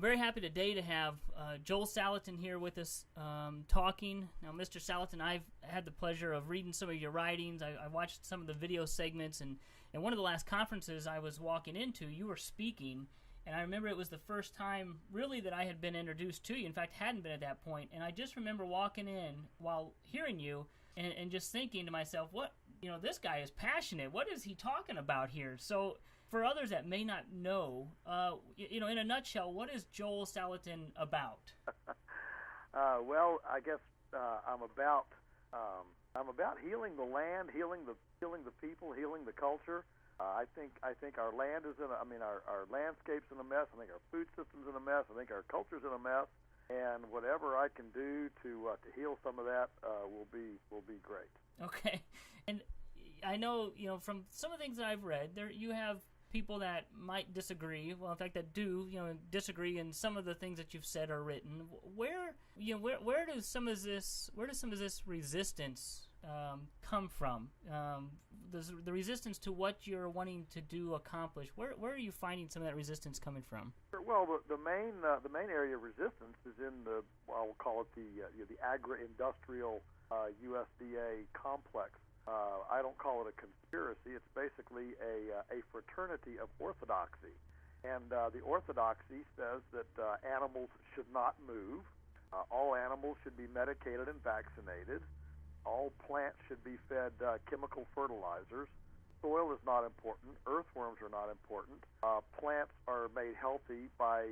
very happy today to have Joel Salatin here with us talking. Now, Mr. Salatin, I've had the pleasure of reading some of your writings. I watched some of the video segments, and one of the last conferences I was walking into, you were speaking, and I remember it was the first time really that I had been introduced to you. In fact, hadn't been at that point, and I just remember walking in while hearing you and just thinking to myself, this guy is passionate. What is he talking about here? So for others that may not know, in a nutshell, what is Joel Salatin about? Well, I guess I'm about healing the land, healing the people, healing the culture. I think our land is our landscape's in a mess. I think our food system's in a mess. I think our culture's in a mess. And whatever I can do to heal some of that will be great. Okay, and I know from some of the things that I've read, there you have people that might disagree. Well, in fact, that do disagree in some of the things that you've said or written. Where does some of this resistance come from? The resistance to what you're wanting to accomplish. Where are you finding some of that resistance coming from? Well, the main area of resistance is in I'll call it the agri-industrial USDA complex. I don't call it a conspiracy. It's basically a fraternity of orthodoxy. And the orthodoxy says that animals should not move. All animals should be medicated and vaccinated. All plants should be fed chemical fertilizers. Soil is not important. Earthworms are not important. Plants are made healthy by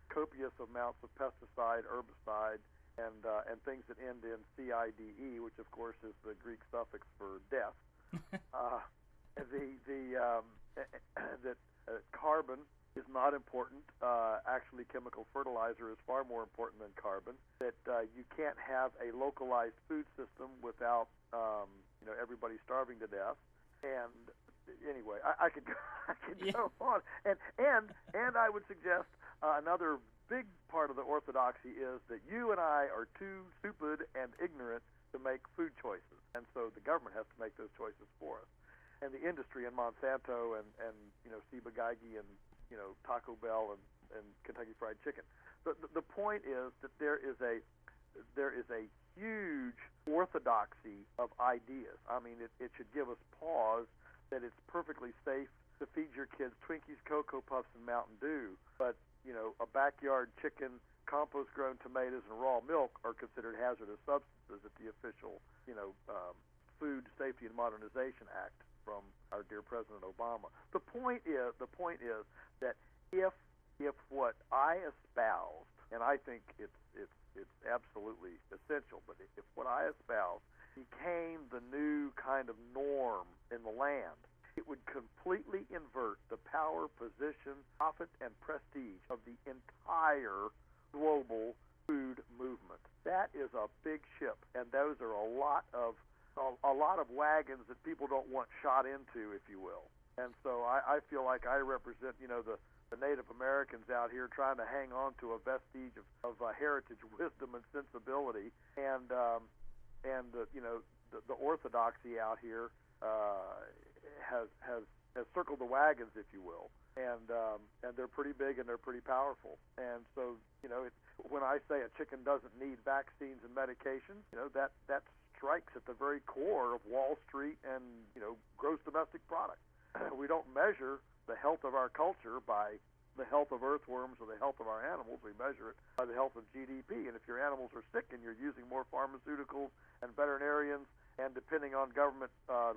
copious amounts of pesticide, herbicide, and things that end in CIDE, which of course is the Greek suffix for death. That carbon is not important. Actually, chemical fertilizer is far more important than carbon. That you can't have a localized food system without everybody starving to death. And anyway, I could go on. And I would suggest another big part of the orthodoxy is that you and I are too stupid and ignorant to make food choices, and so the government has to make those choices for us. And the industry and Monsanto and Ciba Geigy and Taco Bell and Kentucky Fried Chicken. The point is that there is a huge orthodoxy of ideas. I mean, it should give us pause that it's perfectly safe to feed your kids Twinkies, Cocoa Puffs, and Mountain Dew, but a backyard chicken, compost-grown tomatoes, and raw milk are considered hazardous substances at the official Food Safety and Modernization Act from our dear President Obama. The point is that if what I espoused, and I think it's absolutely essential, but if what I espoused became the new kind of norm in the land, it would completely invert the power, position, profit, and prestige of the entire global food movement. That is a big ship, and those are a lot of wagons that people don't want shot into, if you will. And so I feel like I represent, the Native Americans out here trying to hang on to a vestige of heritage, wisdom, and sensibility, and the orthodoxy out here has circled the wagons, if you will, and they're pretty big and they're pretty powerful. And so when I say a chicken doesn't need vaccines and medications, that strikes at the very core of Wall Street and gross domestic product. We don't measure the health of our culture by the health of earthworms or the health of our animals. We measure it by the health of GDP. And if your animals are sick and you're using more pharmaceuticals and veterinarians and depending on government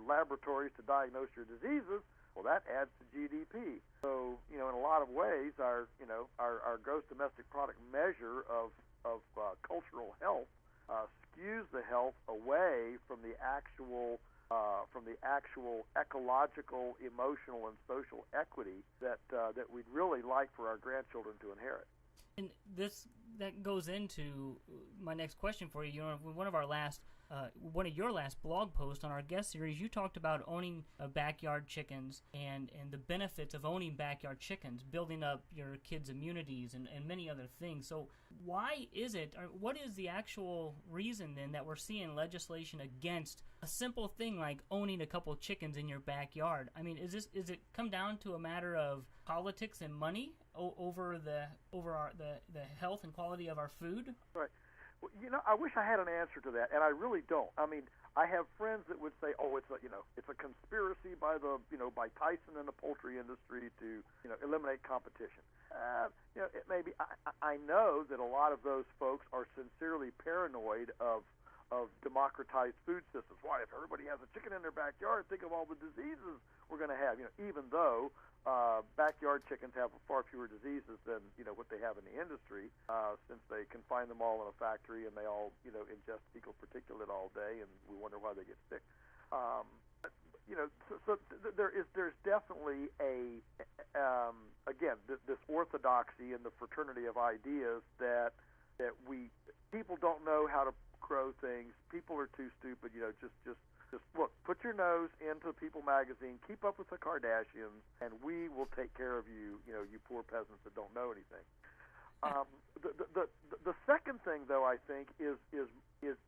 laboratories to diagnose your diseases, well, that adds to GDP. So, in a lot of ways, our gross domestic product measure of cultural health skews the health away from the actual ecological, emotional, and social equity that we'd really like for our grandchildren to inherit. And that goes into my next question for you. One of your last blog posts on our guest series, you talked about owning backyard chickens and the benefits of owning backyard chickens, building up your kids' immunities and many other things. So why is it, or what is the actual reason then that we're seeing legislation against a simple thing like owning a couple chickens in your backyard? I mean, is it come down to a matter of politics and money? over the health and quality of our food? Right. Well, I wish I had an answer to that, and I really don't. I mean, I have friends that would say, "Oh, it's a conspiracy by by Tyson and the poultry industry to eliminate competition." It may be. I know that a lot of those folks are sincerely paranoid of democratized food systems. Why, if everybody has a chicken in their backyard, think of all the diseases we're going to have. Even though backyard chickens have far fewer diseases than what they have in the industry, since they confine them all in a factory and they all ingest fecal particulate all day, and we wonder why they get sick. There's definitely this orthodoxy and the fraternity of ideas that people don't know how to grow things. People are too stupid. Just look, put your nose into People magazine, keep up with the Kardashians, and we will take care of you. You poor peasants that don't know anything. The second thing, though, I think is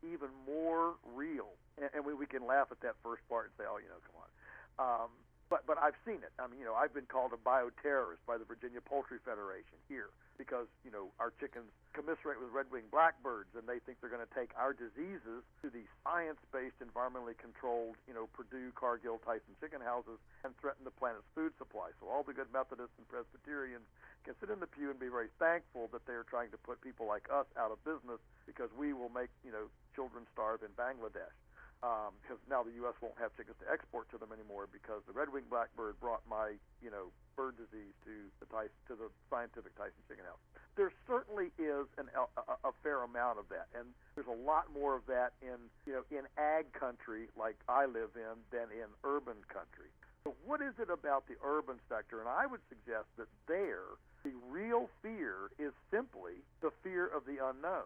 even more real, and we can laugh at that first part and say, "Oh, come on." But I've seen it. I mean, I've been called a bioterrorist by the Virginia Poultry Federation here because our chickens commiserate with red-winged blackbirds, and they think they're going to take our diseases to the science-based, environmentally controlled, Purdue, Cargill, Tyson chicken houses and threaten the planet's food supply. So all the good Methodists and Presbyterians can sit in the pew and be very thankful that they are trying to put people like us out of business because we will make children starve in Bangladesh. Because now the U.S. won't have chickens to export to them anymore because the red-winged blackbird brought my, bird disease to the scientific Tyson chicken house. There certainly is a fair amount of that, and there's a lot more of that in ag country like I live in than in urban country. So what is it about the urban sector? And I would suggest that the real fear is simply the fear of the unknown.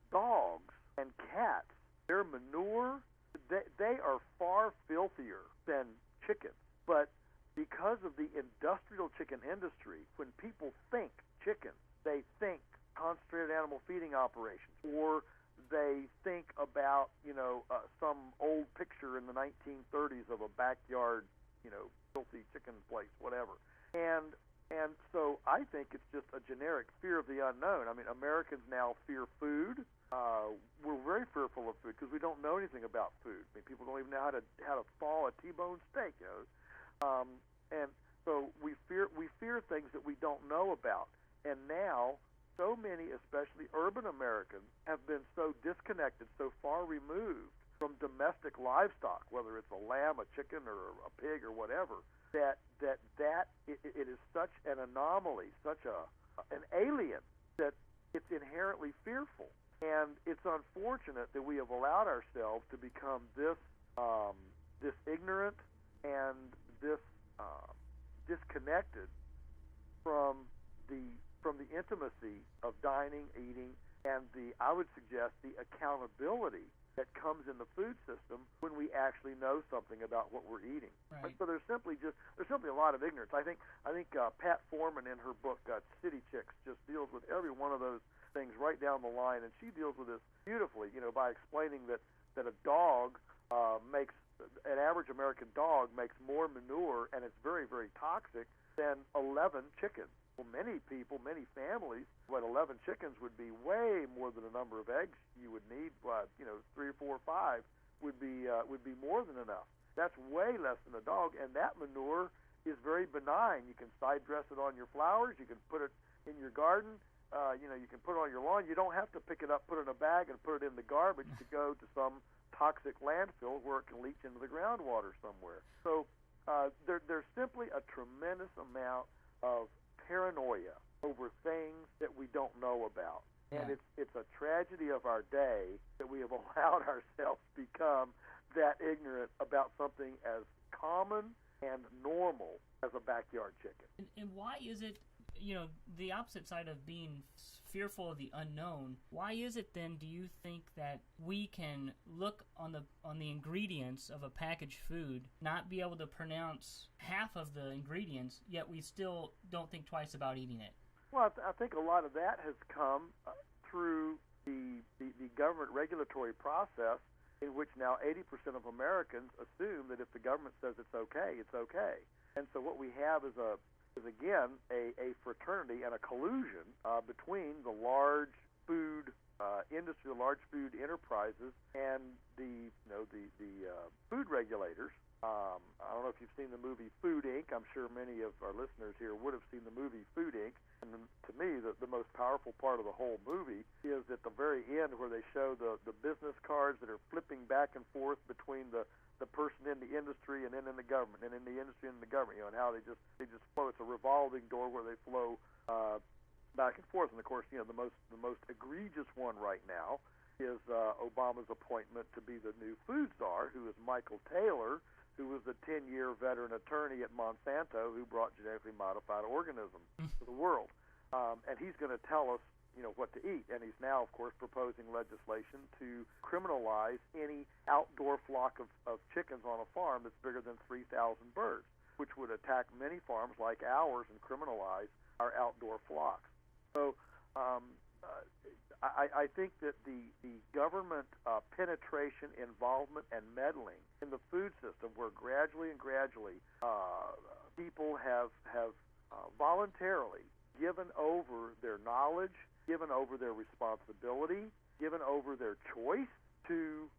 Dogs and cats, their manure, they are far filthier than chickens. But because of the industrial chicken industry, when people think chicken, they think concentrated animal feeding operations, or they think about, some old picture in the 1930s of a backyard, filthy chicken place, whatever. And so I think it's just a generic fear of the unknown. I mean, Americans now fear food. We're very fearful of food because we don't know anything about food. I mean, people don't even know how to thaw a T-bone steak. And so we fear things that we don't know about. And now, so many, especially urban Americans, have been so disconnected, so far removed from domestic livestock, whether it's a lamb, a chicken, or a pig, or whatever, that it is such an anomaly, such an alien, that it's inherently fearful. And it's unfortunate that we have allowed ourselves to become this ignorant and this disconnected from the intimacy of dining, eating, and I would suggest the accountability that comes in the food system when we actually know something about what we're eating. Right. So there's simply a lot of ignorance. I think Pat Foreman in her book City Chicks just deals with every one of those things right down the line, and she deals with this beautifully, by explaining that a dog an average American dog makes more manure, and it's very, very toxic, than 11 chickens. Well, many people, many families, 11 chickens would be way more than the number of eggs you would need. 3 or 4 or 5 would be more than enough. That's way less than a dog, and that manure is very benign. You can side dress it on your flowers. You can put it in your garden. You can put it on your lawn. You don't have to pick it up, put it in a bag, and put it in the garbage to go to some toxic landfill where it can leach into the groundwater somewhere. So there's simply a tremendous amount of paranoia over things that we don't know about. And it's a tragedy of our day that we have allowed ourselves to become that ignorant about something as common and normal as a backyard chicken. And why is it, the opposite side of being fearful of the unknown, why is it then, do you think, that we can look on the ingredients of a packaged food, not be able to pronounce half of the ingredients, yet we still don't think twice about eating it? Well, I think a lot of that has come through the government regulatory process, in which now 80% of Americans assume that if the government says it's okay, it's okay. And so what we have is a is again a fraternity and a collusion between the large food industry, the large food enterprises, and the food regulators. I don't know if you've seen the movie Food Inc. I'm sure many of our listeners here would have seen the movie Food Inc. And to me, the most powerful part of the whole movie is at the very end where they show the business cards that are flipping back and forth between the person in the industry and then in the government, and in the industry and the government, and how they just flow. It's a revolving door where they flow back and forth. And of course, the most egregious one right now is Obama's appointment to be the new food czar, who is Michael Taylor, who was the 10-year veteran attorney at Monsanto who brought genetically modified organisms to the world. And he's going to tell us, what to eat. And he's now, of course, proposing legislation to criminalize any outdoor flock of chickens on a farm that's bigger than 3,000 birds, which would attack many farms like ours and criminalize our outdoor flocks. So I think that the government penetration, involvement, and meddling in the food system, where gradually people have voluntarily given over their knowledge, given over their responsibility, given over their choice to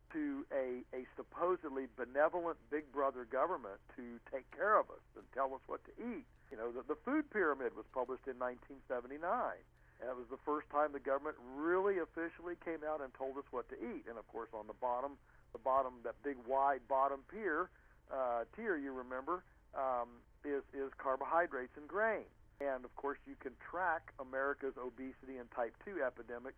a supposedly benevolent big brother government to take care of us and tell us what to eat. The food pyramid was published in 1979. And it was the first time the government really officially came out and told us what to eat. And of course, on the bottom, that big wide bottom tier, you remember, is carbohydrates and grain. And of course, you can track America's obesity and type 2 epidemic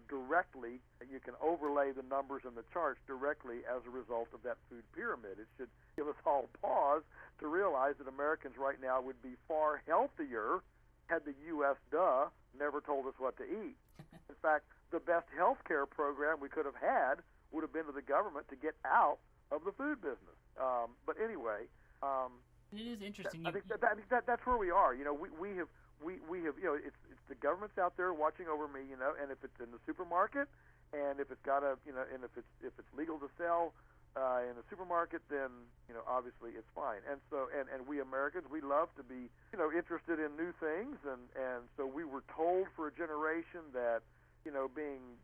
directly. You can overlay the numbers and the charts directly as a result of that food pyramid. It should give us all pause to realize that Americans right now would be far healthier had the U.S. never told us what to eat. In fact, the best health care program we could have had would have been to the government to get out of the food business. But anyway, it is interesting. I think that's where we are. We have it's the government's out there watching over me. And if it's in the supermarket, and if it's got and if it's legal to sell in the supermarket, then obviously it's fine. And so and we Americans, we love to be interested in new things, and so we were told for a generation that being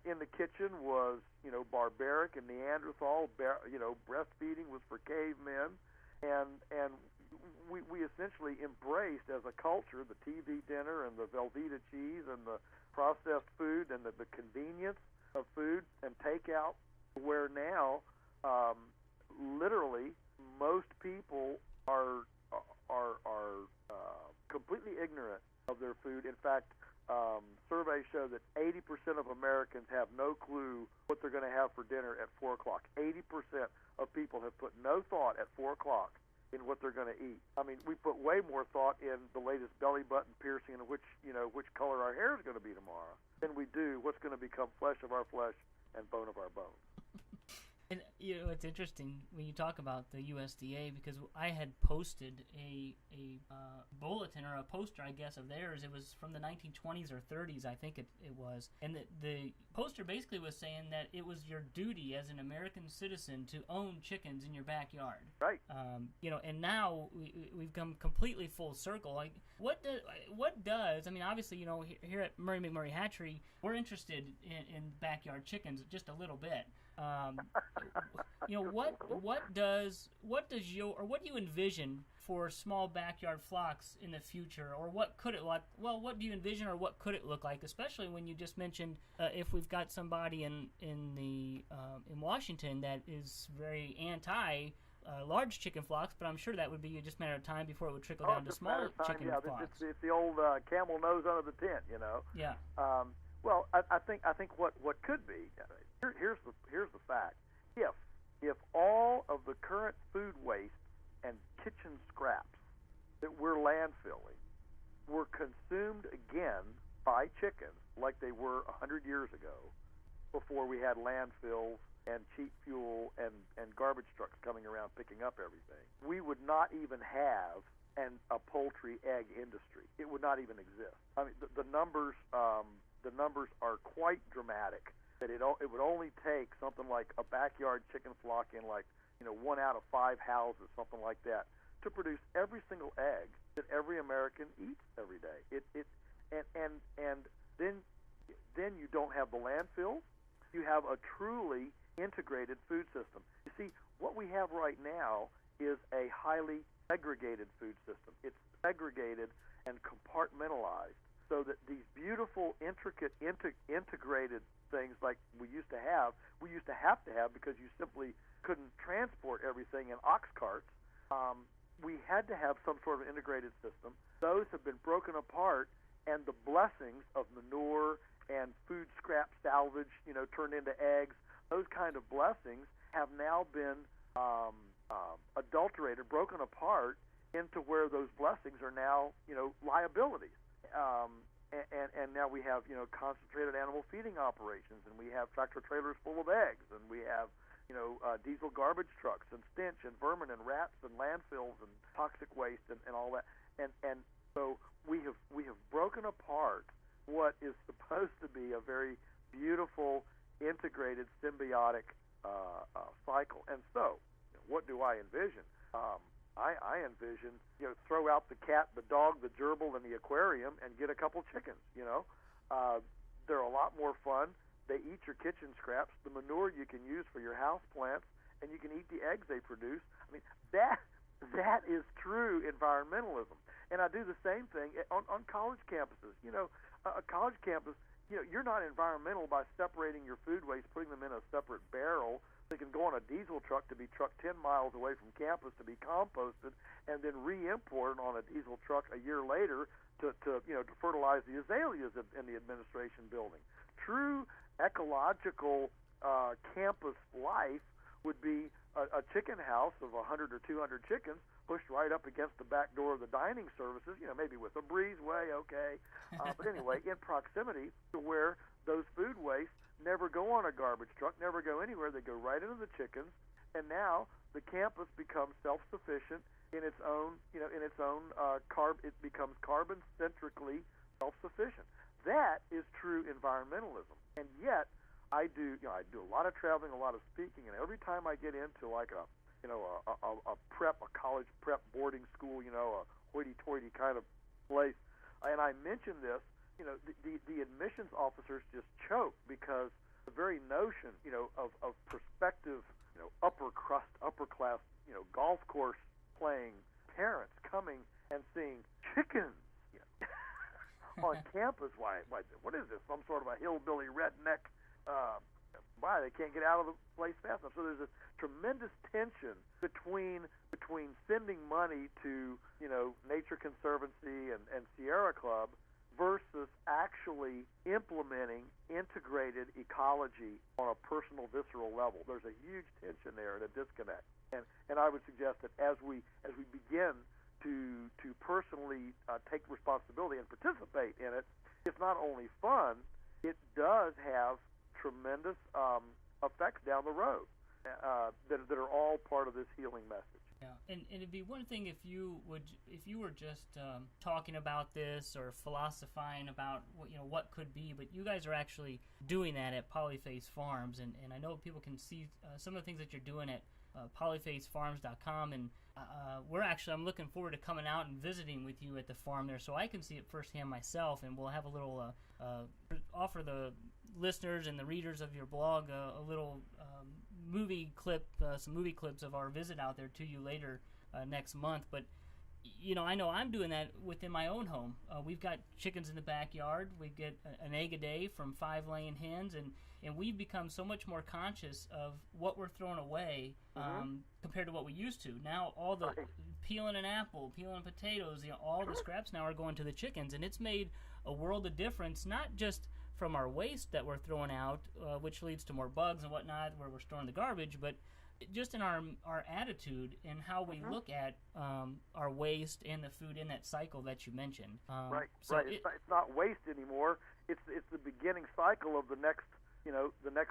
in the kitchen was barbaric and Neanderthal. Breastfeeding was for cavemen, and we essentially embraced as a culture the TV dinner and the Velveeta cheese and the processed food and the convenience of food and takeout, where now literally most people are completely ignorant of their food. In fact, surveys show that 80% of Americans have no clue what they're going to have for dinner at 4 o'clock. 80% of people have put no thought at 4 o'clock in what they're going to eat. I mean, we put way more thought in the latest belly button piercing and which color our hair is going to be tomorrow than we do what's going to become flesh of our flesh and bone of our bones. And it's interesting when you talk about the USDA, because I had posted a bulletin or a poster, I guess, of theirs. It was from the 1920s or 30s, I think it was. And the poster basically was saying that it was your duty as an American citizen to own chickens in your backyard. Right. And now we've come completely full circle. Like, what does, I mean, obviously, here at McMurray Hatchery, we're interested in backyard chickens just a little bit. What do you envision for small backyard flocks in the future, or what could it like? Well, what do you envision, or what could it look like? Especially when you just mentioned if we've got somebody in Washington that is very anti large chicken flocks, but I'm sure that would be just a matter of time before it would trickle down to small chicken flocks. It's the old camel nose under the tent, Yeah. Well, I think what could be, here's the fact. If all of the current food waste and kitchen scraps that we're landfilling were consumed again by chickens like they were 100 years ago, before we had landfills and cheap fuel and garbage trucks coming around picking up everything, we would not even have a poultry egg industry. It would not even exist. I mean, the numbers are quite dramatic. That it would only take something like a backyard chicken flock in 1 out of 5 houses, something like that, to produce every single egg that every American eats every day. And then you don't have the landfill. You have a truly integrated food system. You see, what we have right now is a highly segregated food system. It's segregated and compartmentalized so that these beautiful, intricate, integrated things like we used to have to have because you simply couldn't transport everything in ox carts. We had to have some sort of integrated system. Those have been broken apart, and the blessings of manure and food scrap salvage, turned into eggs, those kind of blessings have now been adulterated, broken apart into where those blessings are now, liabilities. And now we have, concentrated animal feeding operations, and we have tractor trailers full of eggs, and we have, diesel garbage trucks and stench and vermin and rats and landfills and toxic waste and all that. And so we have broken apart what is supposed to be a very beautiful, integrated, symbiotic cycle. And so, what do I envision? I envision, throw out the cat, the dog, the gerbil, and the aquarium, and get a couple chickens. They're a lot more fun. They eat your kitchen scraps. The manure you can use for your house plants, and you can eat the eggs they produce. I mean, that is true environmentalism. And I do the same thing on college campuses. A college campus, you're not environmental by separating your food waste, putting them in a separate barrel. They can go on a diesel truck to be trucked 10 miles away from campus to be composted, and then re-imported on a diesel truck a year later to fertilize the azaleas in the administration building. True ecological campus life would be a chicken house of 100 or 200 chickens pushed right up against the back door of the dining services, maybe with a breezeway, okay. But anyway, in proximity to where those food wastes never go on a garbage truck, never go anywhere. They go right into the chickens, and now the campus becomes self-sufficient in its own, it becomes carbon-centrically self-sufficient. That is true environmentalism. And yet, I do a lot of traveling, a lot of speaking, and every time I get into like a college prep boarding school, a hoity-toity kind of place, and I mention this, the admissions officers just choke because the very notion, of prospective, upper class, golf course playing parents coming and seeing chickens on campus. Why? What is this? Some sort of a hillbilly redneck? Why they can't get out of the place fast enough? So there's this tremendous tension between sending money to Nature Conservancy and Sierra Club versus actually implementing integrated ecology on a personal, visceral level. There's a huge tension there and a disconnect. And I would suggest that as we begin to personally take responsibility and participate in it, it's not only fun, it does have tremendous effects down the road that are all part of this healing message. Yeah, and it'd be one thing if you were just talking about this or philosophizing about what could be, but you guys are actually doing that at Polyface Farms, and I know people can see some of the things that you're doing at polyfacefarms.com, and I'm looking forward to coming out and visiting with you at the farm there so I can see it firsthand myself, and we'll have a little offer the listeners and the readers of your blog a little movie clip, some movie clips of our visit out there to you later next month. But I know I'm doing that within my own home. We've got chickens in the backyard. We get an egg a day from 5 laying hens, and we've become so much more conscious of what we're throwing away compared to what we used to. Now all the peeling an apple, peeling potatoes, all the scraps now are going to the chickens, and it's made a world of difference, not just from our waste that we're throwing out, which leads to more bugs and whatnot, where we're storing the garbage, but just in our attitude and how we look at our waste and the food in that cycle that you mentioned. Right. It's not waste anymore. It's the beginning cycle of the next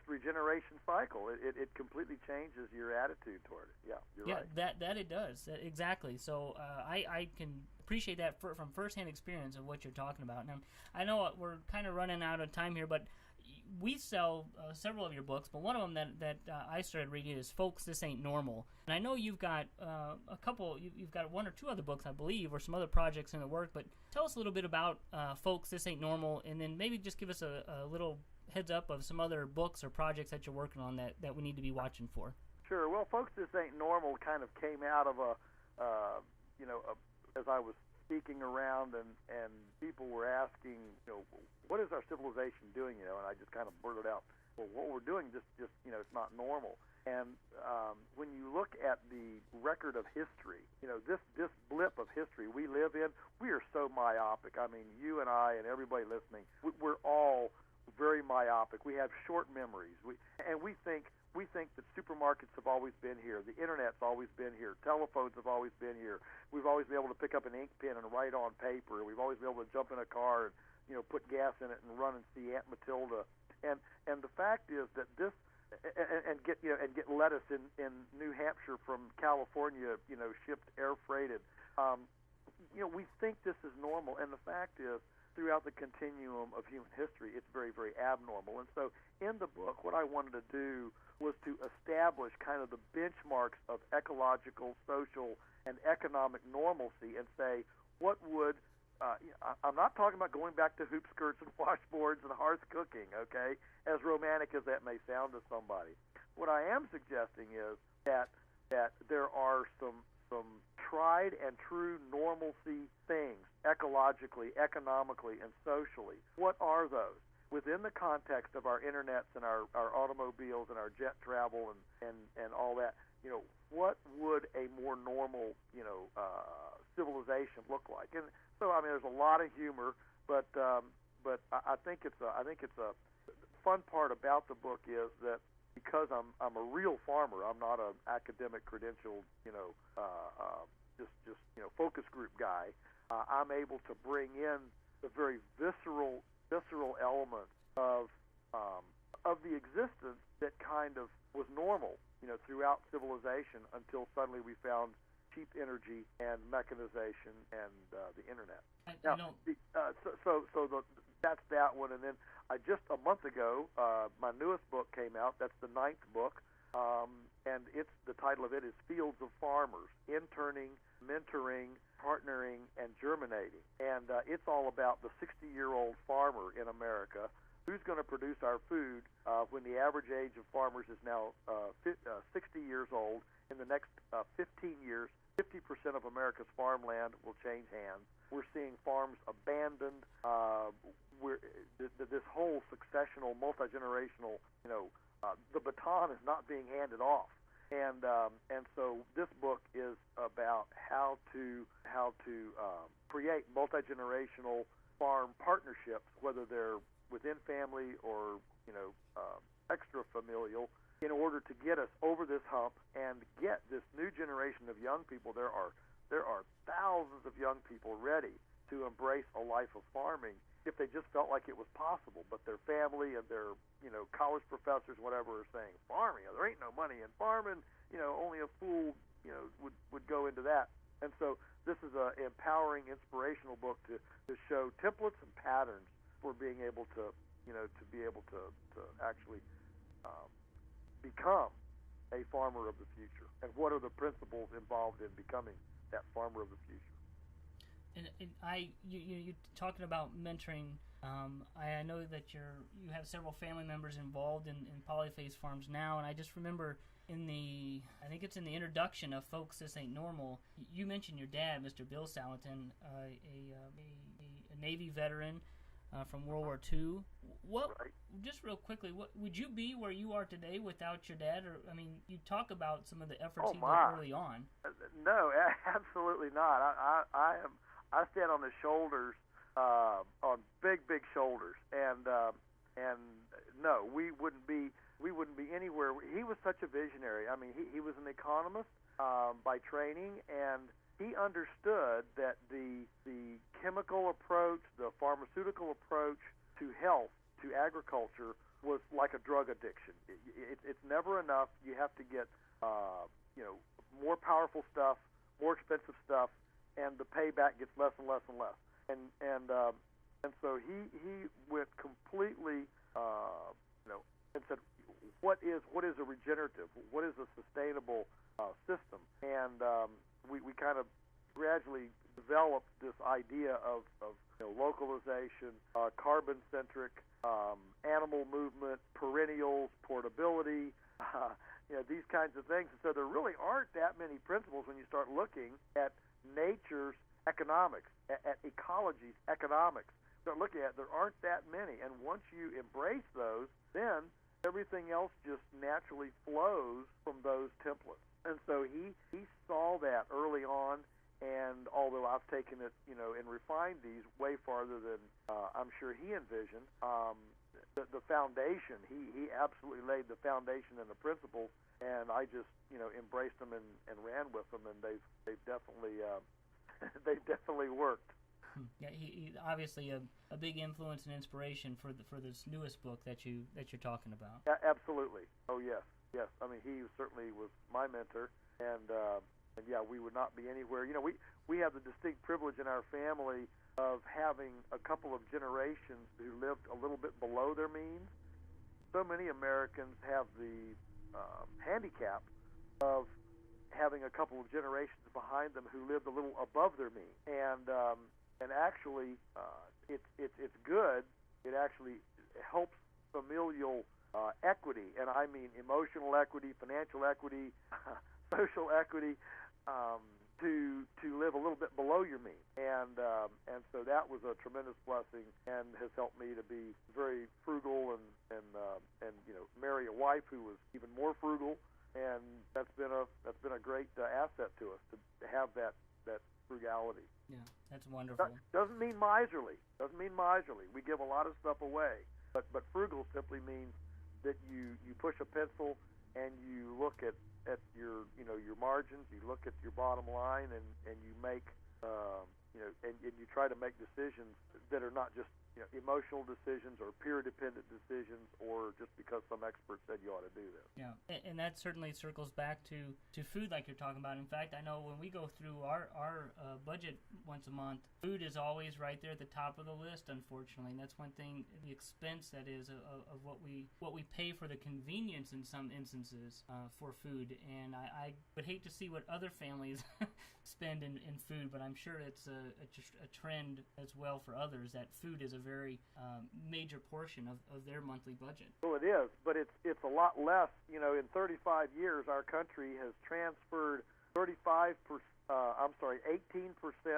regeneration cycle. It completely changes your attitude toward it. Yeah, you're right. That it does. Exactly. So I can appreciate that from firsthand experience of what you're talking about. Now, I know we're kind of running out of time here, but we sell several of your books, but one of them that I started reading is Folks, This Ain't Normal. And I know you've got a couple, you've got one or two other books, I believe, or some other projects in the work, but tell us a little bit about Folks, This Ain't Normal, and then maybe just give us a little heads up of some other books or projects that you're working on that we need to be watching for. Sure. Well, Folks, This Ain't Normal kind of came out of as I was speaking around and people were asking, what is our civilization doing, and I just kind of blurted out, well, what we're doing just it's not normal. And when you look at the record of history, this blip of history we live in, we are so myopic. I mean, you and I and everybody listening, we're all very myopic. We have short memories. We think that supermarkets have always been here. The Internet's always been here. Telephones have always been here. We've always been able to pick up an ink pen and write on paper. We've always been able to jump in a car and put gas in it and run and see Aunt Matilda. And the fact is that this and get lettuce in New Hampshire from California, shipped air freighted. We think this is normal, and the fact is, throughout the continuum of human history, it's very, very abnormal. And so in the book, what I wanted to do was to establish kind of the benchmarks of ecological, social, and economic normalcy and say, what would, I'm not talking about going back to hoop skirts and washboards and hearth cooking, okay, as romantic as that may sound to somebody. What I am suggesting is that there are some tried and true normalcy things, ecologically, economically, and socially. What are those? Within the context of our internets and our automobiles and our jet travel and all that, what would a more normal, civilization look like? And so, I mean, there's a lot of humor, but I think it's a fun part about the book is that because I'm a real farmer, I'm not an academic credentialed, focus group guy. I'm able to bring in the very visceral elements of the existence that kind of was normal, throughout civilization until suddenly we found cheap energy and mechanization and the internet. That's that one. And then just a month ago, my newest book came out. That's the 9th book, and the title of it is Fields of Farmers: Interning, Mentoring, Partnering, and Germinating. And it's all about the 60-year-old farmer in America who's going to produce our food when the average age of farmers is now 60 years old. In the next 15 years, 50% of America's farmland will change hands. We're seeing farms abandoned. This whole successional, multi-generational, the baton is not being handed off. And so this book is about how to create multi-generational farm partnerships, whether they're within family or extra familial, in order to get us over this hump and get this new generation of young people. There are thousands of young people ready to embrace a life of farming if they just felt like it was possible. But their family and their college professors, whatever, are saying farming. There ain't no money in farming. Only a fool would go into that. And so this is an empowering, inspirational book to show templates and patterns for being able to actually become a farmer of the future, and what are the principles involved in becoming that farmer of the future. And you talking about mentoring. I know that you have several family members involved in Polyface Farms now, and I just remember I think it's in the introduction of Folks, This Ain't Normal, you mentioned your dad, Mr. Bill Salatin, a Navy veteran from World War II. Just real quickly, what would you be where you are today without your dad? Or you talk about some of the efforts he did early on. No, absolutely not. I stand on the shoulders, on big shoulders, and no, we wouldn't be anywhere. He was such a visionary. I mean, he was an economist by training, and he understood that the chemical approach, the pharmaceutical approach to health, to agriculture, was like a drug addiction. It's never enough. You have to get more powerful stuff, more expensive stuff, and the payback gets less and less and less. And so he went completely and said, what is a regenerative? What is a sustainable system? And we kind of gradually developed this idea of localization, carbon-centric, animal movement, perennials, portability, these kinds of things. And so there really aren't that many principles when you start looking at nature's economics, at ecology's economics. Start looking at it, there aren't that many. And once you embrace those, then everything else just naturally flows from those templates. And so he saw that early on, and although I've taken it, and refined these way farther than I'm sure he envisioned, the foundation, he absolutely laid the foundation and the principles, and I just, embraced them and ran with them, and they've definitely they've definitely worked. Yeah, he obviously a big influence and inspiration for this newest book that you're talking about. Absolutely. Oh yes. I mean, he certainly was my mentor, and yeah, we would not be anywhere. We have the distinct privilege in our family of having a couple of generations who lived a little bit below their means. So many Americans have the handicap of having a couple of generations behind them who lived a little above their means, and actually, it's good. It actually helps familial equity, and I mean emotional equity, financial equity, social equity, to live a little bit below your means, and so that was a tremendous blessing, and has helped me to be very frugal and marry a wife who was even more frugal, and that's been a great asset to us to have that frugality. Yeah, that's wonderful. Doesn't mean miserly. We give a lot of stuff away, but frugal simply means that you push a pencil and you look at your your margins, you look at your bottom line, and you make and you try to make decisions that are not just emotional decisions or peer-dependent decisions, or just because some expert said you ought to do this. Yeah, and that certainly circles back to food like you're talking about. In fact, I know when we go through our budget once a month, food is always right there at the top of the list, unfortunately. And that's one thing, the expense that is of what we pay for the convenience in some instances for food. And I would hate to see what other families spend in food, but I'm sure it's a trend as well for others that food is a very major portion of their monthly budget. Well, it is, but it's a lot less. In 35 years, our country has transferred 18%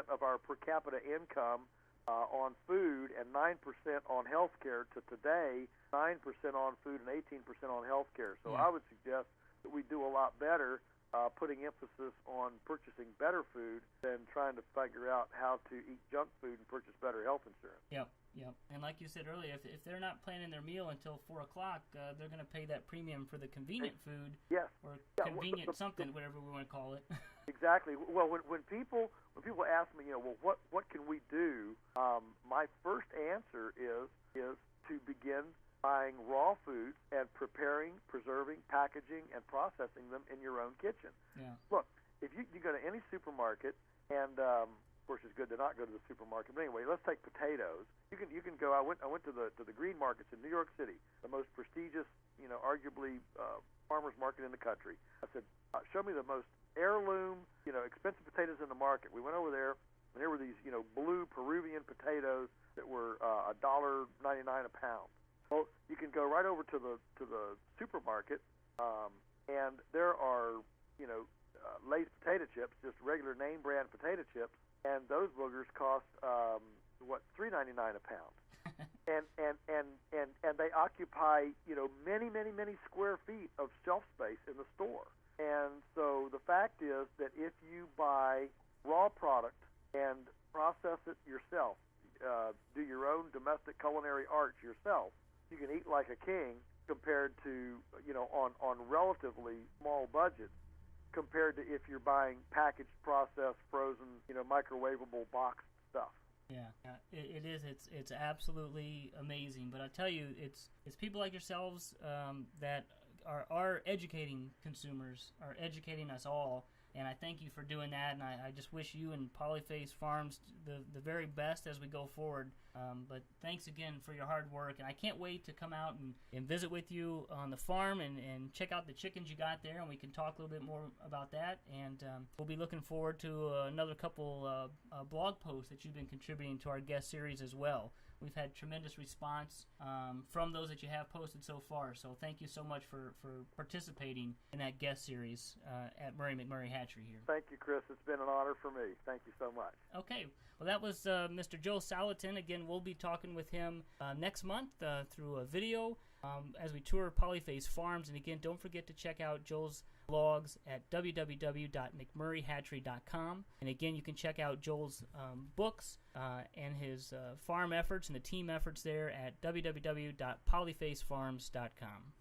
of our per capita income on food and 9% on health care to today, 9% on food and 18% on health care. So I would suggest that we do a lot better putting emphasis on purchasing better food than trying to figure out how to eat junk food and purchase better health insurance. Yep. And like you said earlier, if they're not planning their meal until 4 o'clock, they're going to pay that premium for the convenient food. Yes. Or convenient something, whatever we want to call it. Exactly. Well, when people ask me, what can we do? My first answer is to begin buying raw foods and preparing, preserving, packaging, and processing them in your own kitchen. Yeah. Look, if you go to any supermarket, and of course it's good to not go to the supermarket, but anyway, let's take potatoes. You can go. I went to the green markets in New York City, the most prestigious, arguably farmers market in the country. I said, show me the most heirloom, expensive potatoes in the market. We went over there, and there were these, blue Peruvian potatoes that were $1.99 a pound. Well, you can go right over to the supermarket, and there are Lay's potato chips, just regular name brand potato chips, and those boogers cost $3.99 a pound, and they occupy many square feet of shelf space in the store. And so the fact is that if you buy raw product and process it yourself, do your own domestic culinary arts yourself, you can eat like a king compared to, on relatively small budgets compared to if you're buying packaged, processed, frozen, microwavable boxed stuff. Yeah, it is. It's absolutely amazing. But I tell you, it's people like yourselves that are educating consumers, are educating us all, And I thank you for doing that, and I just wish you and Polyface Farms the very best as we go forward. But thanks again for your hard work, and I can't wait to come out and visit with you on the farm and check out the chickens you got there, and we can talk a little bit more about that. And we'll be looking forward to another couple blog posts that you've been contributing to our guest series as well. We've had tremendous response from those that you have posted so far. So thank you so much for participating in that guest series at McMurray Hatchery here. Thank you, Chris. It's been an honor for me. Thank you so much. Okay. Well, that was Mr. Joel Salatin. Again, we'll be talking with him next month through a video as we tour Polyface Farms. And again, don't forget to check out Joel's blogs at www.mcmurrayhatchery.com. And again, you can check out Joel's books and his farm efforts and the team efforts there at www.polyfacefarms.com.